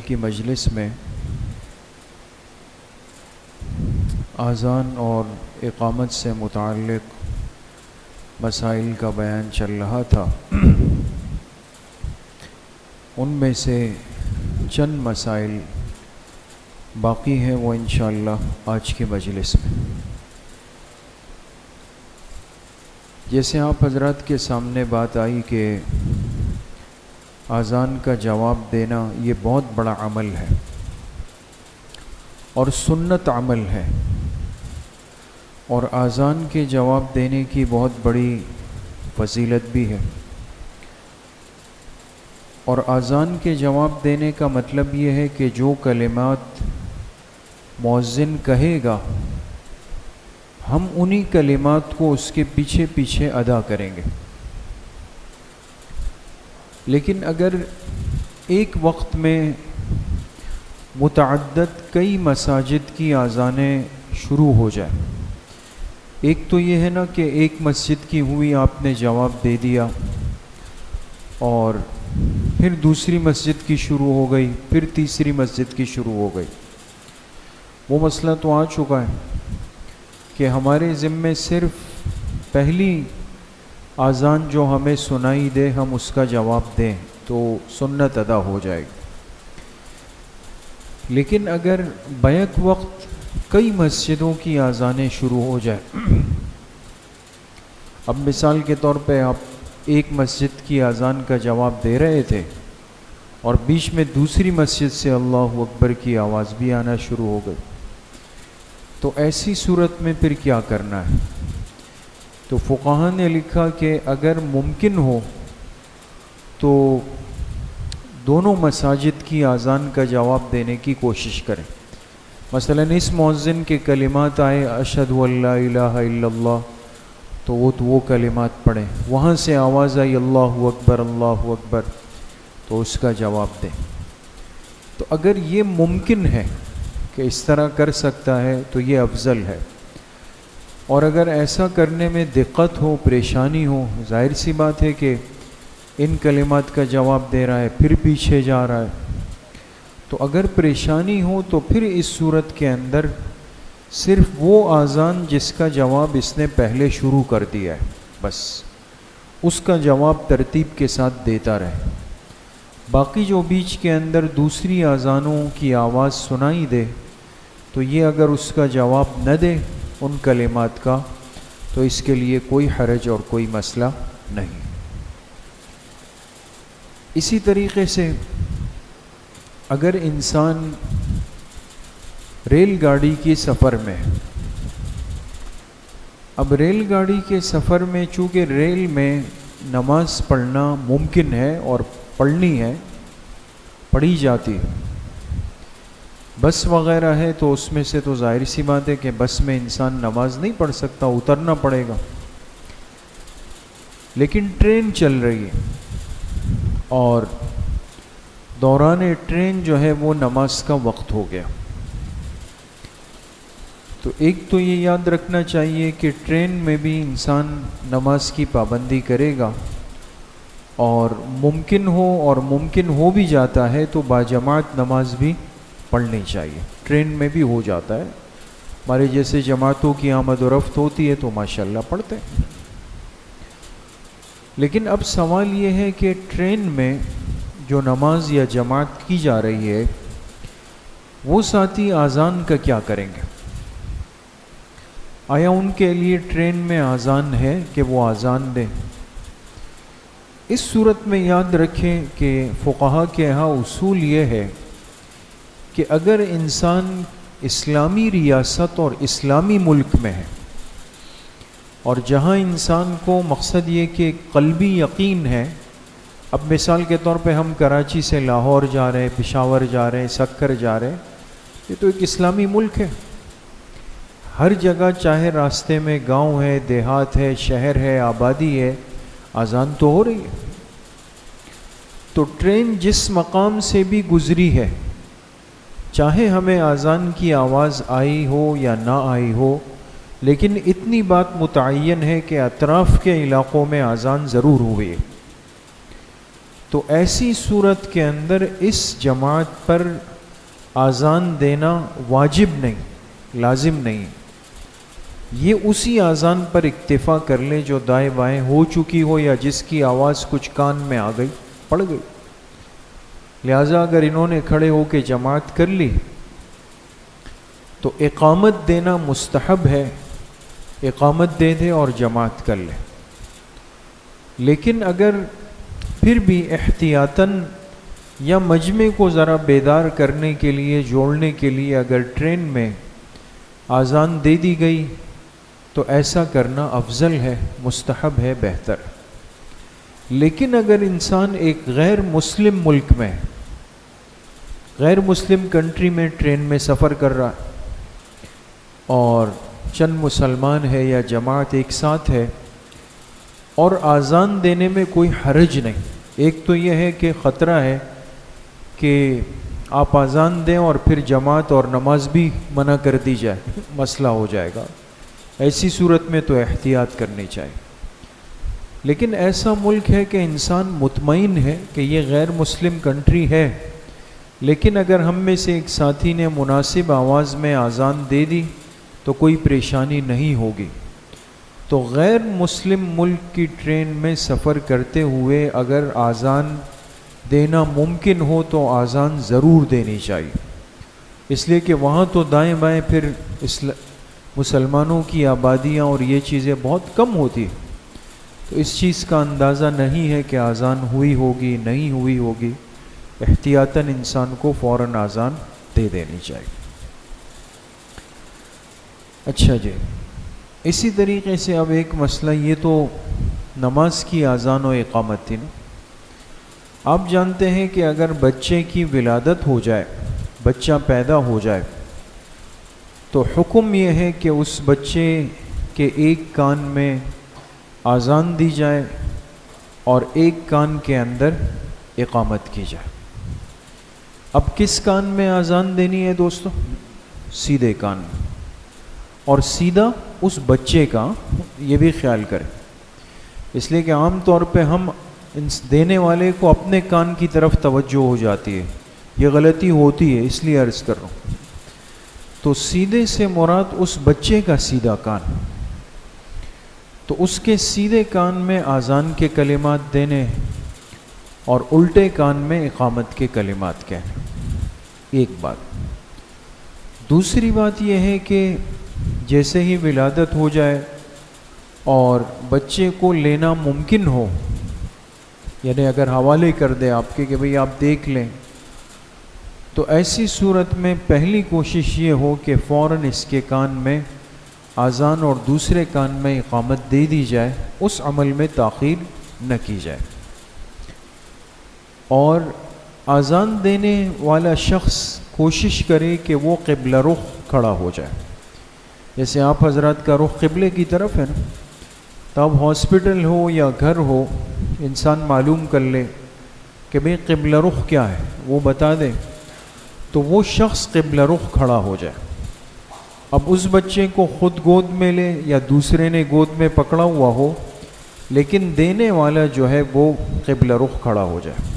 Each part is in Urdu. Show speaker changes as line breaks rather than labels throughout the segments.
کی مجلس میں اذان اور اقامت سے متعلق مسائل کا بیان چل رہا تھا۔ ان میں سے چند مسائل باقی ہیں، وہ انشاءاللہ آج کی مجلس میں، جیسے آپ حضرات کے سامنے بات آئی کہ اذان کا جواب دینا یہ بہت بڑا عمل ہے اور سنت عمل ہے، اور اذان کے جواب دینے کی بہت بڑی فضیلت بھی ہے۔ اور اذان کے جواب دینے کا مطلب یہ ہے کہ جو کلمات مؤذن کہے گا ہم انہی کلمات کو اس کے پیچھے پیچھے ادا کریں گے۔ لیکن اگر ایک وقت میں متعدد کئی مساجد کی اذانیں شروع ہو جائیں، ایک تو یہ ہے نا کہ ایک مسجد کی ہوئی آپ نے جواب دے دیا، اور پھر دوسری مسجد کی شروع ہو گئی، پھر تیسری مسجد کی شروع ہو گئی۔ وہ مسئلہ تو آ چکا ہے کہ ہمارے ذمے صرف پہلی اذان جو ہمیں سنائی دے ہم اس کا جواب دیں تو سنت ادا ہو جائے گی۔ لیکن اگر بیک وقت کئی مسجدوں کی اذانیں شروع ہو جائے، اب مثال کے طور پہ آپ ایک مسجد کی اذان کا جواب دے رہے تھے اور بیچ میں دوسری مسجد سے اللہ اکبر کی آواز بھی آنا شروع ہو گئی، تو ایسی صورت میں پھر کیا کرنا ہے؟ تو فقہاء نے لکھا کہ اگر ممکن ہو تو دونوں مساجد کی اذان کا جواب دینے کی کوشش کریں۔ مثلا اس مؤذن کے کلمات آئے اشہد ان لا الہ الا اللہ، تو وہ کلمات پڑھیں، وہاں سے آواز آئی اللہ اکبر، تو اس کا جواب دیں۔ تو اگر یہ ممکن ہے کہ اس طرح کر سکتا ہے تو یہ افضل ہے، اور اگر ایسا کرنے میں دقت ہو، پریشانی ہو، ظاہر سی بات ہے کہ ان کلمات کا جواب دے رہا ہے پھر پیچھے جا رہا ہے، تو اگر پریشانی ہو تو پھر اس صورت کے اندر صرف وہ اذان جس کا جواب اس نے پہلے شروع کر دیا ہے بس اس کا جواب ترتیب کے ساتھ دیتا رہے۔ باقی جو بیچ کے اندر دوسری اذانوں کی آواز سنائی دے تو یہ اگر اس کا جواب نہ دے ان کلمات کا تو اس کے لیے کوئی حرج اور کوئی مسئلہ نہیں۔ اسی طریقے سے اگر انسان ریل گاڑی کی سفر میں، اب ریل گاڑی کے سفر میں چونکہ ریل میں نماز پڑھنا ممکن ہے اور پڑھنی ہے، پڑھی جاتی ہے، بس وغیرہ ہے تو اس میں سے تو ظاہر سی بات ہے کہ بس میں انسان نماز نہیں پڑھ سکتا، اترنا پڑے گا۔ لیکن ٹرین چل رہی ہے اور دوران ٹرین جو ہے وہ نماز کا وقت ہو گیا، تو ایک تو یہ یاد رکھنا چاہیے کہ ٹرین میں بھی انسان نماز کی پابندی کرے گا، اور ممکن ہو بھی جاتا ہے تو باجماعت نماز بھی پڑھنی چاہیے۔ ٹرین میں بھی ہو جاتا ہے، ہمارے جیسے جماعتوں کی آمد و رفت ہوتی ہے تو ماشاءاللہ پڑھتے ہیں۔ لیکن اب سوال یہ ہے کہ ٹرین میں جو نماز یا جماعت کی جا رہی ہے وہ ساتھی اذان کا کیا کریں گے؟ آیا ان کے لیے ٹرین میں اذان ہے کہ وہ اذان دیں؟ اس صورت میں یاد رکھیں کہ فقہاء کے ہاں اصول یہ ہے کہ اگر انسان اسلامی ریاست اور اسلامی ملک میں ہے، اور جہاں انسان کو مقصد یہ کہ قلبی یقین ہے، اب مثال کے طور پہ ہم کراچی سے لاہور جا رہے ہیں، پشاور جا رہے ہیں، سکر جا رہے ہیں، یہ تو ایک اسلامی ملک ہے، ہر جگہ چاہے راستے میں گاؤں ہے، دیہات ہے، شہر ہے، آبادی ہے، اذان تو ہو رہی ہے۔ تو ٹرین جس مقام سے بھی گزری ہے، چاہے ہمیں اذان کی آواز آئی ہو یا نہ آئی ہو، لیکن اتنی بات متعین ہے کہ اطراف کے علاقوں میں اذان ضرور ہوئی ہے۔ تو ایسی صورت کے اندر اس جماعت پر اذان دینا واجب نہیں، لازم نہیں، یہ اسی اذان پر اکتفا کر لیں جو دائیں بائیں ہو چکی ہو یا جس کی آواز کچھ کان میں آ گئی، پڑ گئی۔ لہٰذا اگر انہوں نے کھڑے ہو کے جماعت کر لی تو اقامت دینا مستحب ہے، اقامت دے دے اور جماعت کر لے۔ لیکن اگر پھر بھی احتیاطاً یا مجمع کو ذرا بیدار کرنے کے لیے، جوڑنے کے لیے اگر ٹرین میں اذان دے دی گئی تو ایسا کرنا افضل ہے، مستحب ہے، بہتر۔ لیکن اگر انسان ایک غیر مسلم ملک میں، غیر مسلم کنٹری میں ٹرین میں سفر کر رہا ہے اور چند مسلمان ہے یا جماعت ایک ساتھ ہے اور اذان دینے میں کوئی حرج نہیں، ایک تو یہ ہے کہ خطرہ ہے کہ آپ اذان دیں اور پھر جماعت اور نماز بھی منع کر دی جائے، مسئلہ ہو جائے گا، ایسی صورت میں تو احتیاط کرنی چاہیے۔ لیکن ایسا ملک ہے کہ انسان مطمئن ہے کہ یہ غیر مسلم کنٹری ہے، لیکن اگر ہم میں سے ایک ساتھی نے مناسب آواز میں اذان دے دی تو کوئی پریشانی نہیں ہوگی۔ تو غیر مسلم ملک کی ٹرین میں سفر کرتے ہوئے اگر اذان دینا ممکن ہو تو اذان ضرور دینی چاہیے، اس لیے کہ وہاں تو دائیں بائیں پھر مسلمانوں کی آبادیاں اور یہ چیزیں بہت کم ہوتی ہیں، تو اس چیز کا اندازہ نہیں ہے کہ اذان ہوئی ہوگی نہیں ہوئی ہوگی، احتیاطاً انسان کو فوراً اذان دے دینی چاہیے۔ اچھا جی، اسی طریقے سے اب ایک مسئلہ، یہ تو نماز کی اذان و اقامت تھی نا۔ آپ جانتے ہیں کہ اگر بچے کی ولادت ہو جائے، بچہ پیدا ہو جائے، تو حکم یہ ہے کہ اس بچے کے ایک کان میں اذان دی جائے اور ایک کان کے اندر اقامت کی جائے۔ اب کس کان میں اذان دینی ہے دوستو؟ سیدھے کان میں، اور سیدھا اس بچے کا، یہ بھی خیال کریں، اس لیے کہ عام طور پہ ہم دینے والے کو اپنے کان کی طرف توجہ ہو جاتی ہے، یہ غلطی ہوتی ہے، اس لیے عرض کر رہا ہوں۔ تو سیدھے سے مراد اس بچے کا سیدھا کان، تو اس کے سیدھے کان میں اذان کے کلمات دینے اور الٹے کان میں اقامت کے کلمات کہنے، ایک بات۔ دوسری بات یہ ہے کہ جیسے ہی ولادت ہو جائے اور بچے کو لینا ممکن ہو، یعنی اگر حوالے کر دے آپ کے کہ بھئی آپ دیکھ لیں، تو ایسی صورت میں پہلی کوشش یہ ہو کہ فوراً اس کے کان میں اذان اور دوسرے کان میں اقامت دے دی جائے، اس عمل میں تاخیر نہ کی جائے۔ اور اذان دینے والا شخص کوشش کرے کہ وہ قبلہ رخ کھڑا ہو جائے، جیسے آپ حضرات کا رخ قبلے کی طرف ہے نا، تو اب ہاسپٹل ہو یا گھر ہو، انسان معلوم کر لے کہ بھئی قبلہ رخ کیا ہے، وہ بتا دے، تو وہ شخص قبلہ رخ کھڑا ہو جائے۔ اب اس بچے کو خود گود میں لے یا دوسرے نے گود میں پکڑا ہوا ہو، لیکن دینے والا جو ہے وہ قبلہ رخ کھڑا ہو جائے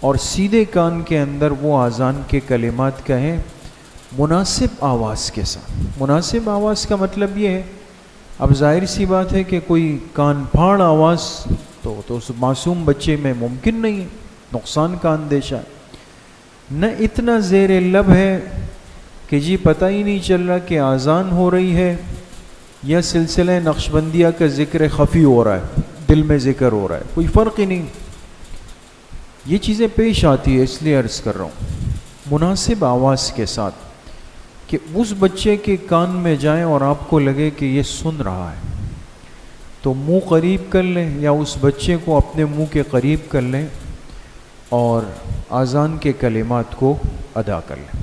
اور سیدھے کان کے اندر وہ اذان کے کلمات کہیں مناسب آواز کے ساتھ۔ مناسب آواز کا مطلب یہ ہے، اب ظاہر سی بات ہے کہ کوئی کان پھاڑ آواز تو اس معصوم بچے میں ممکن نہیں ہے، نقصان کا اندیشہ ہے، نہ اتنا زیر لب ہے کہ جی پتہ ہی نہیں چل رہا کہ اذان ہو رہی ہے یا سلسلہ نقشبندیہ کا ذکر خفی ہو رہا ہے، دل میں ذکر ہو رہا ہے، کوئی فرق ہی نہیں۔ یہ چیزیں پیش آتی ہے، اس لیے عرض کر رہا ہوں مناسب آواز کے ساتھ کہ اس بچے کے کان میں جائیں اور آپ کو لگے کہ یہ سن رہا ہے، تو منہ قریب کر لیں یا اس بچے کو اپنے منہ کے قریب کر لیں اور اذان کے کلمات کو ادا کر لیں۔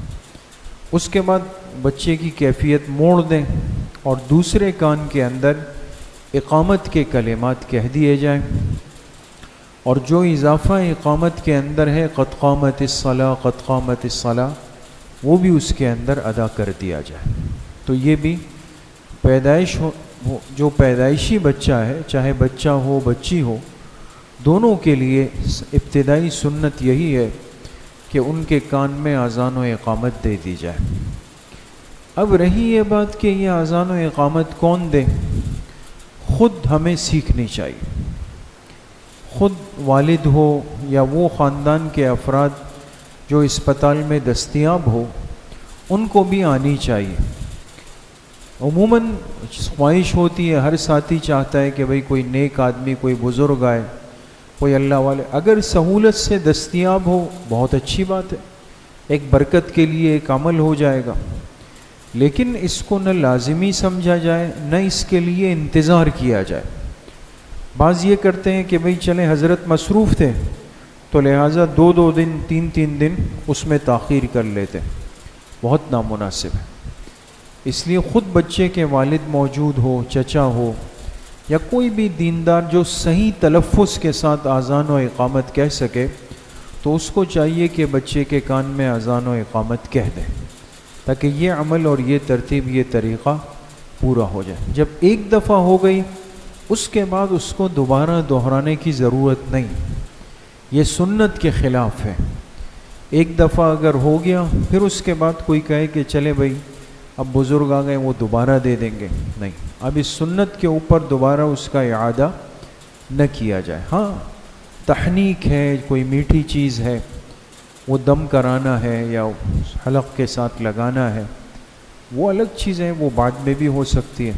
اس کے بعد بچے کی کیفیت موڑ دیں اور دوسرے کان کے اندر اقامت کے کلمات کہہ دیے جائیں، اور جو اضافہ اقامت کے اندر ہے قد قامت الصلاۃ قد قامت الصلاۃ، وہ بھی اس کے اندر ادا کر دیا جائے۔ تو یہ بھی جو پیدائشی بچہ ہے، چاہے بچہ ہو بچی ہو، دونوں کے لیے ابتدائی سنت یہی ہے کہ ان کے کان میں اذان و اقامت دے دی جائے۔ اب رہی یہ بات کہ یہ اذان و اقامت کون دے، خود ہمیں سیکھنی چاہیے، خود والد ہو یا وہ خاندان کے افراد جو اسپتال میں دستیاب ہو ان کو بھی آنی چاہیے۔ عموماً خواہش ہوتی ہے، ہر ساتھی چاہتا ہے کہ بھئی کوئی نیک آدمی، کوئی بزرگ آئے، کوئی اللہ والے، اگر سہولت سے دستیاب ہو بہت اچھی بات ہے، ایک برکت کے لیے ایک عمل ہو جائے گا، لیکن اس کو نہ لازمی سمجھا جائے نہ اس کے لیے انتظار کیا جائے۔ بعض یہ کرتے ہیں کہ بھئی چلیں حضرت مصروف تھے تو لہٰذا 2 دن 3 دن اس میں تاخیر کر لیتے، بہت نامناسب ہے۔ اس لیے خود بچے کے والد موجود ہو، چچا ہو یا کوئی بھی دیندار جو صحیح تلفظ کے ساتھ اذان و اقامت کہہ سکے تو اس کو چاہیے کہ بچے کے کان میں اذان و اقامت کہہ دے، تاکہ یہ عمل اور یہ ترتیب، یہ طریقہ پورا ہو جائے۔ جب ایک دفعہ ہو گئی اس کے بعد اس کو دوبارہ دہرانے کی ضرورت نہیں، یہ سنت کے خلاف ہے۔ ایک دفعہ اگر ہو گیا پھر اس کے بعد کوئی کہے کہ چلے بھائی اب بزرگ آ گئے وہ دوبارہ دے دیں گے، نہیں، اب اس سنت کے اوپر دوبارہ اس کا اعادہ نہ کیا جائے۔ ہاں تحنیک ہے، کوئی میٹھی چیز ہے، وہ دم کرانا ہے یا حلق کے ساتھ لگانا ہے، وہ الگ چیزیں، وہ بعد میں بھی ہو سکتی ہے۔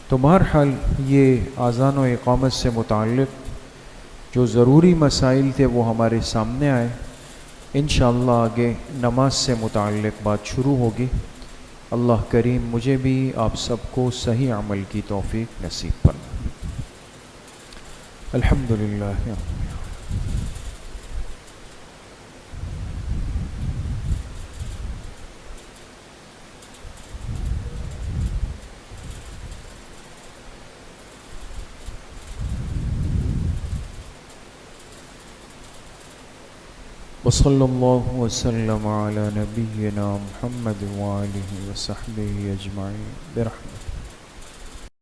تو بہرحال یہ اذان و اقامت سے متعلق جو ضروری مسائل تھے وہ ہمارے سامنے آئے۔ انشاءاللہ آگے نماز سے متعلق بات شروع ہوگی۔ اللہ کریم مجھے بھی آپ سب کو صحیح عمل کی توفیق نصیب فرمائے۔ الحمدللہ۔ وصلی اللہ وسلم علی نبینا محمد وآلہ وصحبہ اجمعین برحمتہ۔